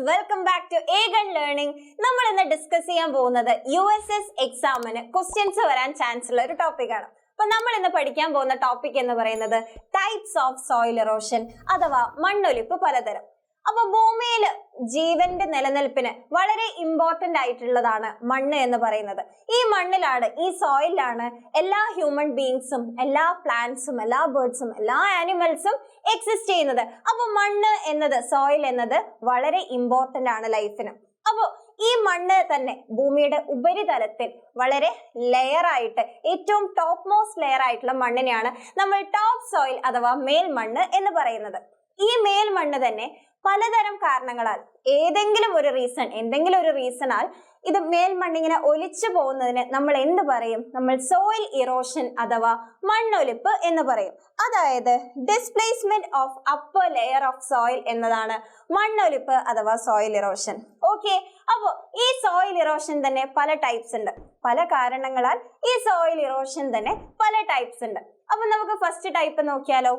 Welcome back to Aegon Learning. നമ്മൾ ഇന്ന് discuss ചെയ്യാൻ പോകുന്നത് USS എക്സാമിന് ക്വസ്റ്റ്യൻസ് വരാൻ ചാൻസ് ഉള്ള ഒരു ടോപ്പിക്കാണ്. അപ്പൊ നമ്മൾ ഇന്ന് പഠിക്കാൻ പോകുന്ന ടോപ്പിക് എന്ന് പറയുന്നത് ടൈപ്സ് ഓഫ് സോയിൽ ഇറോഷൻ അഥവാ മണ്ണൊലിപ്പ് പലതരം. അപ്പൊ ഭൂമിയിൽ ജീവന്റെ നിലനിൽപ്പിന് വളരെ ഇമ്പോർട്ടന്റ് ആയിട്ടുള്ളതാണ് മണ്ണ് എന്ന് പറയുന്നത്. ഈ മണ്ണിലാണ്, ഈ സോയിലാണ് എല്ലാ ഹ്യൂമൻ ബീങ്സും, എല്ലാ പ്ലാന്റ്സും, എല്ലാ ബേർഡ്സും, എല്ലാ ആനിമൽസും എക്സിസ്റ്റ് ചെയ്യുന്നത്. അപ്പൊ മണ്ണ് എന്നത്, സോയിൽ എന്നത് വളരെ ഇമ്പോർട്ടന്റ് ആണ് ലൈഫിന്. അപ്പോ ഈ മണ്ണ് തന്നെ ഭൂമിയുടെ ഉപരിതലത്തിൽ വളരെ ലെയർ ആയിട്ട്, ഏറ്റവും ടോപ്പ് മോസ്റ്റ് ലെയർ ആയിട്ടുള്ള മണ്ണിനെയാണ് നമ്മൾ ടോപ്പ് സോയിൽ അഥവാ മേൽമണ്ണ് എന്ന് പറയുന്നത്. ഈ മേൽമണ്ണ് തന്നെ പലതരം കാരണങ്ങളാൽ, എന്തെങ്കിലും ഒരു റീസണാൽ ഇത് മേൽമണ്ണിങ്ങനെ ഒലിച്ചു പോകുന്നതിന് നമ്മൾ എന്ത് പറയും? നമ്മൾ സോയിൽ ഇറോഷൻ അഥവാ മണ്ണൊലിപ്പ് എന്ന് പറയും. അതായത് displacement of upper layer of soil എന്നതാണ് മണ്ണൊലിപ്പ് അഥവാ സോയിൽ ഇറോഷൻ. ഓക്കെ, അപ്പോ ഈ സോയിൽ ഇറോഷൻ തന്നെ പല ടൈപ്സ് ഉണ്ട്. പല കാരണങ്ങളാൽ ഈ സോയിൽ ഇറോഷൻ തന്നെ പല ടൈപ്സ് ഉണ്ട്. അപ്പൊ നമുക്ക് ഫസ്റ്റ് ടൈപ്പ് നോക്കിയാലോ.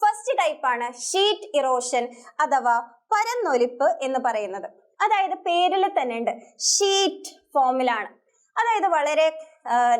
ഫസ്റ്റ് ടൈപ്പാണ് ഷീറ്റ് ഇറോഷൻ അഥവാ പരന്നൊലിപ്പ് എന്ന് പറയുന്നത്. അതായത് പേരിൽ തന്നെ ഉണ്ട്, ഷീറ്റ് ഫോമിലാണ്. അതായത് വളരെ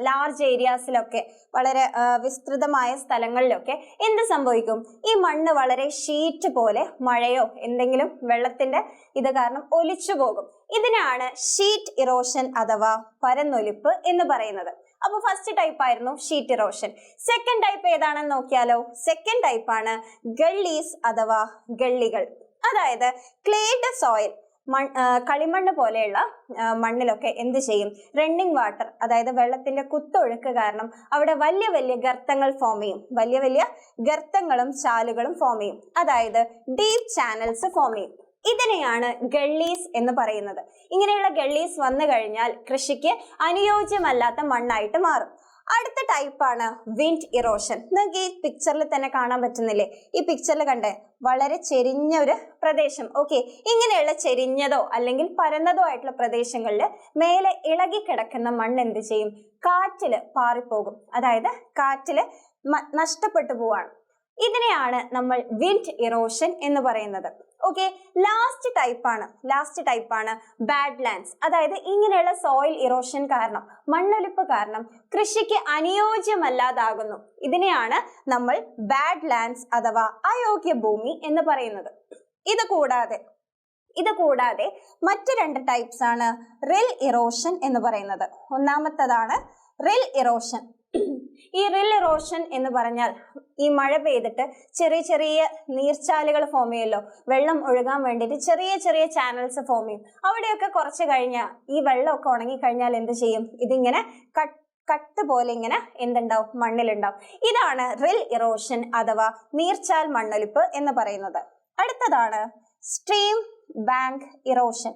ലാർജ് ഏരിയാസിലൊക്കെ, വളരെ വിസ്തൃതമായ സ്ഥലങ്ങളിലൊക്കെ എന്ത് സംഭവിക്കും? ഈ മണ്ണ് വളരെ ഷീറ്റ് പോലെ മഴയോ എന്തെങ്കിലും വെള്ളത്തിന്റെ ഇത് കാരണം ഒലിച്ചു പോകും. ഇതിനാണ് ഷീറ്റ് ഇറോഷൻ അഥവാ പരന്നൊലിപ്പ് എന്ന് പറയുന്നത്. അപ്പൊ ഫസ്റ്റ് ടൈപ്പ് ആയിരുന്നു ഷീറ്റ് ഇറോഷൻ. സെക്കൻഡ് ടൈപ്പ് ഏതാണെന്ന് നോക്കിയാലോ. സെക്കൻഡ് ടൈപ്പാണ് ഗള്ളീസ് അഥവാ ഗള്ളികൾ. അതായത് ക്ലേഡ് സോയിൽ, കളിമണ്ണ് പോലെയുള്ള മണ്ണിലൊക്കെ എന്ത് ചെയ്യും? റണ്ണിങ് വാട്ടർ, അതായത് വെള്ളത്തിന്റെ കുത്തൊഴുക്ക് കാരണം അവിടെ വലിയ വലിയ ഗർത്തങ്ങൾ ഫോം ചെയ്യും. വലിയ വലിയ ഗർത്തങ്ങളും ചാലുകളും ഫോം ചെയ്യും. അതായത് ഡീപ് ചാനൽസ് ഫോം ചെയ്യും. ഇതിനെയാണ് ഗള്ളീസ് എന്ന് പറയുന്നത്. ഇങ്ങനെയുള്ള ഗള്ളീസ് വന്നു കഴിഞ്ഞാൽ കൃഷിക്ക് അനുയോജ്യമല്ലാത്ത മണ്ണായിട്ട് മാറും. അടുത്ത ടൈപ്പാണ് വിൻഡ് ഇറോഷൻ. നിങ്ങൾക്ക് ഈ പിക്ചറിൽ തന്നെ കാണാൻ പറ്റുന്നില്ലേ? ഈ പിക്ചറിൽ കണ്ടേ, വളരെ ചെരിഞ്ഞ ഒരു പ്രദേശം. ഓക്കെ, ഇങ്ങനെയുള്ള ചെരിഞ്ഞതോ അല്ലെങ്കിൽ പരന്നതോ ആയിട്ടുള്ള പ്രദേശങ്ങളിൽ മേലെ ഇളകി കിടക്കുന്ന മണ്ണ് എന്ത് ചെയ്യും? കാറ്റില് പാറിപ്പോകും. അതായത് കാറ്റില് നഷ്ടപ്പെട്ടു പോവാണ്. ഇതിനെയാണ് നമ്മൾ വിൻഡ് ഇറോഷൻ എന്ന് പറയുന്നത്. ഓക്കെ, ലാസ്റ്റ് ടൈപ്പാണ് ബാഡ് ലാൻഡ്സ്. അതായത് ഇങ്ങനെയുള്ള സോയിൽ ഇറോഷൻ കാരണം, മണ്ണൊലിപ്പ് കാരണം കൃഷിക്ക് അനുയോജ്യമല്ലാതാകുന്നു. ഇതിനെയാണ് നമ്മൾ ബാഡ് ലാൻഡ്സ് അഥവാ അയോഗ്യ ഭൂമി എന്ന് പറയുന്നത്. ഇത് കൂടാതെ മറ്റു രണ്ട് ടൈപ്സ് ആണ് റിൽ ഇറോഷൻ എന്ന് പറയുന്നത്. ഒന്നാമത്തതാണ് റിൽ ഇറോഷൻ. ഈ റിൽ ഇറോഷൻ എന്ന് പറഞ്ഞാൽ ഈ മഴ പെയ്തിട്ട് ചെറിയ ചെറിയ നീർച്ചാലുകൾ ഫോം ചെയ്യുമല്ലോ, വെള്ളം ഒഴുകാൻ വേണ്ടിയിട്ട് ചെറിയ ചെറിയ ചാനൽസ് ഫോം ചെയ്യും. അവിടെയൊക്കെ കുറച്ച് കഴിഞ്ഞാൽ ഈ വെള്ളമൊക്കെ ഉണങ്ങിക്കഴിഞ്ഞാൽ എന്ത് ചെയ്യും? ഇതിങ്ങനെ കട്ട് പോലെ ഇങ്ങനെ എന്തുണ്ടാവും? മണ്ണിലുണ്ടാവും. ഇതാണ് റിൽ ഇറോഷൻ അഥവാ നീർച്ചാൽ മണ്ണൊലിപ്പ് എന്ന് പറയുന്നത്. അടുത്തതാണ് stream bank erosion.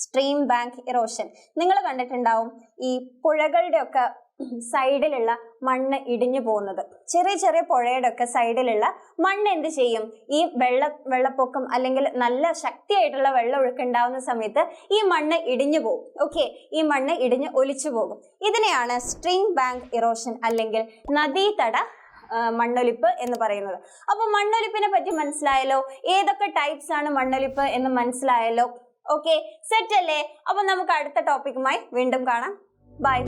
Stream bank erosion നിങ്ങൾ കണ്ടിട്ടുണ്ടാവും. ഈ പുഴകളുടെ ഒക്കെ സൈഡിലുള്ള മണ്ണ് ഇടിഞ്ഞു പോകുന്നത്. ചെറിയ ചെറിയ പുഴയുടെ ഒക്കെ സൈഡിലുള്ള മണ്ണ് എന്ത് ചെയ്യും? ഈ വെള്ളപ്പൊക്കം അല്ലെങ്കിൽ നല്ല ശക്തിയായിട്ടുള്ള വെള്ളമൊഴുക്ക് ഉണ്ടാവുന്ന സമയത്ത് ഈ മണ്ണ് ഇടിഞ്ഞു പോകും. ഓക്കെ, ഈ മണ്ണ് ഇടിഞ്ഞ് ഒലിച്ചു പോകും. ഇതിനെയാണ് സ്ട്രീം ബാങ്ക് ഇറോഷൻ അല്ലെങ്കിൽ നദീതട മണ്ണൊലിപ്പ് എന്ന് പറയുന്നത്. അപ്പൊ മണ്ണൊലിപ്പിനെ പറ്റി മനസ്സിലായല്ലോ. ഏതൊക്കെ ടൈപ്സ് ആണ് മണ്ണൊലിപ്പ് എന്ന് മനസ്സിലായല്ലോ. ഓക്കെ, സെറ്റ് അല്ലേ? അപ്പൊ നമുക്ക് അടുത്ത ടോപ്പിക്കുമായി വീണ്ടും കാണാം. ബൈ.